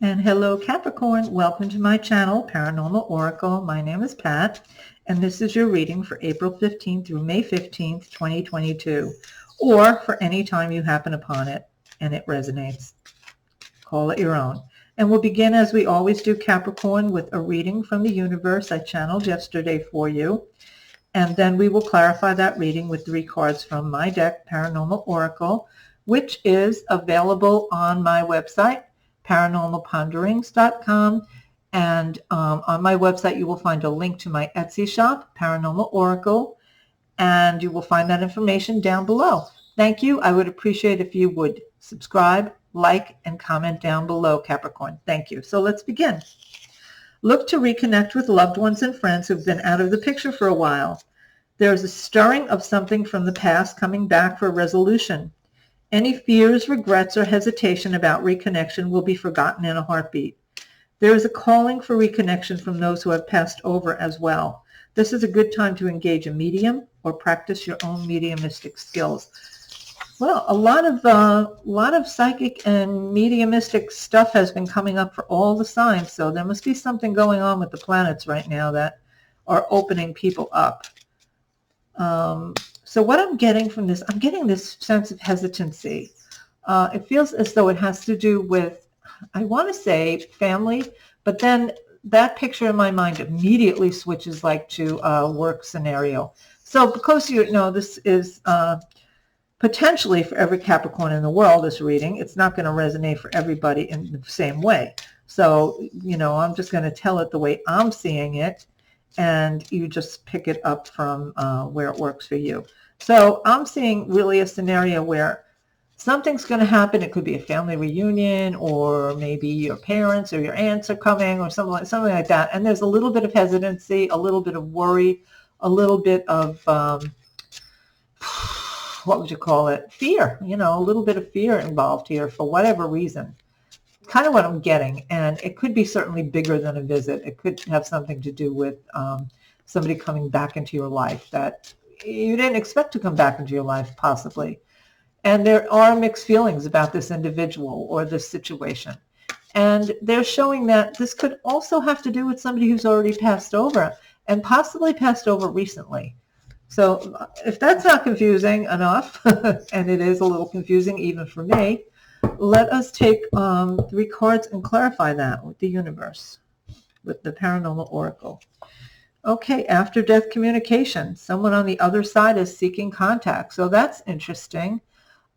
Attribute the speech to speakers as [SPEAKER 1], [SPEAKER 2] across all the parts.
[SPEAKER 1] And hello Capricorn, welcome to my channel, Paranormal Oracle. My name is Pat, and this is your reading for April 15th through May 15th, 2022, or for any time you happen upon it and it resonates. Call it your own. And we'll begin as we always do, Capricorn, with a reading from the universe I channeled yesterday for you. And then we will clarify that reading with 3 cards from my deck, Paranormal Oracle, which is available on my website, paranormalponderings.com. And on my website, you will find a link to my Etsy shop, Paranormal Oracle, and you will find that information down below. Thank you. I would appreciate if you would subscribe, like, and comment down below, Capricorn. Thank you. So let's begin. Look to reconnect with loved ones and friends who've been out of the picture for a while. There's a stirring of something from the past coming back for resolution. Any fears, regrets, or hesitation about reconnection will be forgotten in a heartbeat. There is a calling for reconnection from those who have passed over as well. This is a good time to engage a medium or practice your own mediumistic skills. Well, a lot of psychic and mediumistic stuff has been coming up for all the signs, so there must be something going on with the planets right now that are opening people up. So what I'm getting from this, I'm getting this sense of hesitancy. It feels as though it has to do with, I want to say family, but then that picture in my mind immediately switches like to a work scenario. So because you know this is potentially for every Capricorn in the world, this reading, it's not going to resonate for everybody in the same way. So, you know, I'm just going to tell it the way I'm seeing it, and you just pick it up from where it works for you. So I'm seeing really a scenario where something's going to happen. It could be a family reunion, or maybe your parents or your aunts are coming, or something like that. And there's a little bit of hesitancy, a little bit of worry, a little bit of, what would you call it? Fear, you know, a little bit of fear involved here for whatever reason. Kind of what I'm getting. And it could be certainly bigger than a visit. It could have something to do with somebody coming back into your life that you didn't expect to come back into your life, possibly. And there are mixed feelings about this individual or this situation. And they're showing that this could also have to do with somebody who's already passed over, and possibly passed over recently. So if that's not confusing enough, and it is a little confusing even for me, let us take 3 cards and clarify that with the universe, with the Paranormal Oracle. Okay, after-death communication. Someone on the other side is seeking contact. So that's interesting.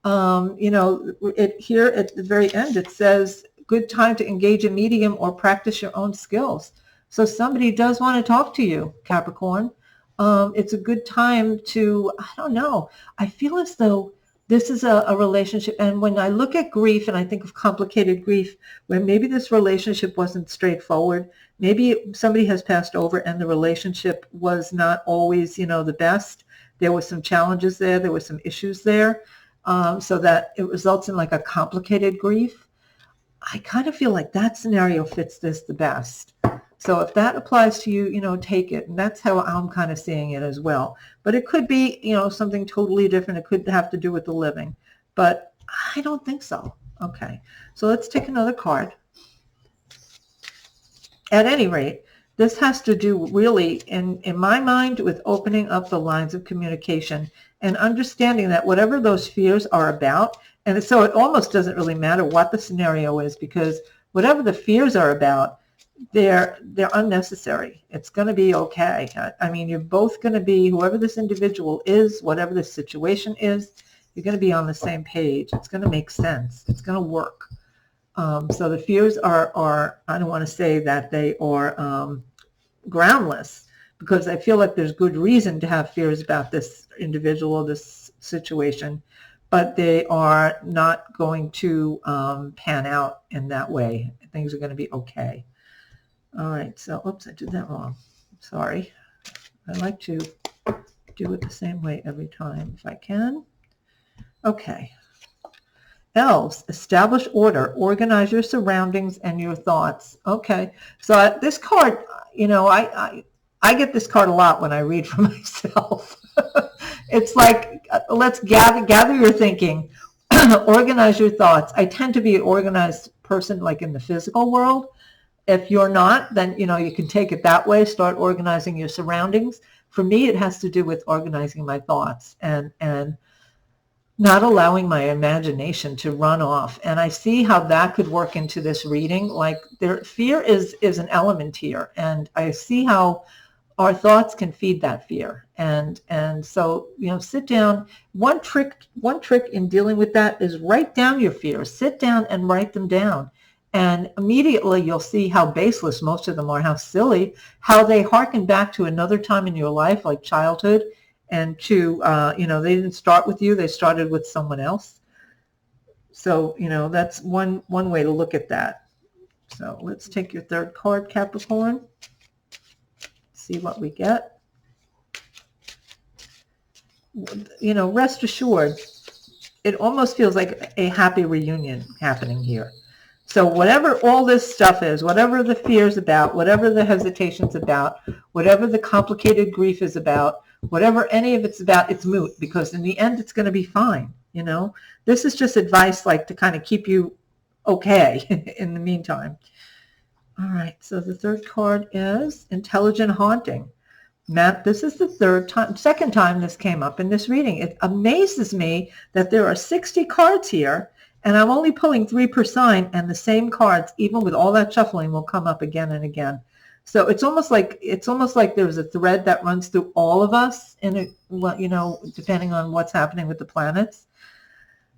[SPEAKER 1] You know, here at the very end, it says, good time to engage a medium or practice your own skills. So somebody does want to talk to you, Capricorn. It's a good time to, I don't know, I feel as though this is a relationship. And when I look at grief and I think of complicated grief, where maybe this relationship wasn't straightforward, maybe somebody has passed over and the relationship was not always, you know, the best. There were some challenges there. There were some issues there. So that it results in like a complicated grief. I kind of feel like that scenario fits this the best. So if that applies to you, you know, take it. And that's how I'm kind of seeing it as well. But it could be, you know, something totally different. It could have to do with the living. But I don't think so. Okay. So let's take another card. At any rate, this has to do really, in my mind, with opening up the lines of communication and understanding that whatever those fears are about, and so it almost doesn't really matter what the scenario is, because whatever the fears are about, they're unnecessary. It's going to be okay. I mean, you're both going to be, whoever this individual is, whatever the situation is, you're going to be on the same page. It's going to make sense. It's going to work. So the fears are, I don't want to say that they are groundless, because I feel like there's good reason to have fears about this individual, this situation, but they are not going to pan out in that way. Things are going to be okay. All right, so, oops, I did that wrong. Sorry. I like to do it the same way every time if I can. Okay. Elves, establish order, organize your surroundings and your thoughts. Okay, so this card, you know, I get this card a lot when I read for myself. It's like, let's gather your thinking, organize your thoughts. I tend to be an organized person like in the physical world. If you're not, then, you can take it that way, start organizing your surroundings. For me, it has to do with organizing my thoughts and not allowing my imagination to run off. And I see how that could work into this reading. Like fear is an element here. And I see how our thoughts can feed that fear. And so, sit down. One trick in dealing with that is write down your fears. Sit down and write them down. And immediately you'll see how baseless most of them are, how silly, how they harken back to another time in your life, like childhood, and to, they didn't start with you, they started with someone else. So, that's one way to look at that. So let's take your third card, Capricorn. See what we get. Rest assured, it almost feels like a happy reunion happening here. So whatever all this stuff is, whatever the fear is about, whatever the hesitation's about, whatever the complicated grief is about, whatever any of it's about, it's moot, because in the end, it's going to be fine. This is just advice like to kind of keep you okay in the meantime. All right. So the third card is Intelligent Haunting. Matt, this is the second time this came up in this reading. It amazes me that there are 60 cards here, and I'm only pulling 3 per sign, and the same cards, even with all that shuffling, will come up again and again. So it's almost like there's a thread that runs through all of us, depending on what's happening with the planets.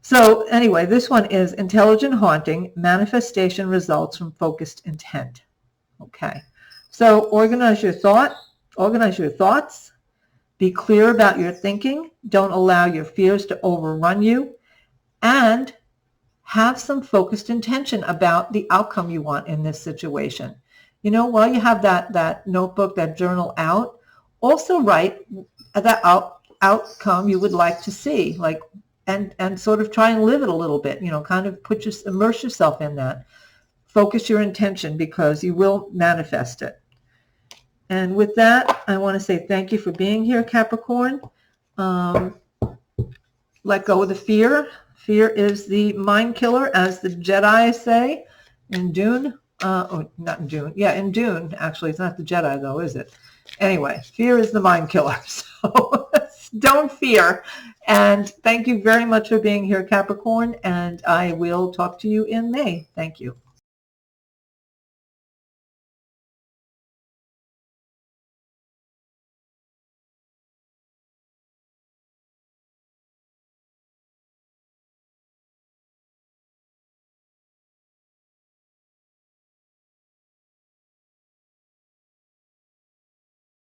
[SPEAKER 1] So anyway, this one is Intelligent Haunting, Manifestation Results from Focused Intent. Okay. So organize your thoughts, be clear about your thinking, don't allow your fears to overrun you, and have some focused intention about the outcome you want in this situation. While you have that notebook, that journal out, also write that outcome you would like to see, and sort of try and live it a little bit, kind of immerse yourself in that. Focus your intention, because you will manifest it. And with that, I want to say thank you for being here, Capricorn. Let go of the fear. Fear is the mind killer, as the Jedi say in Dune. Not in Dune. Yeah, in Dune, actually. It's not the Jedi, though, is it? Anyway, fear is the mind killer. So don't fear. And thank you very much for being here, Capricorn. And I will talk to you in May. Thank you.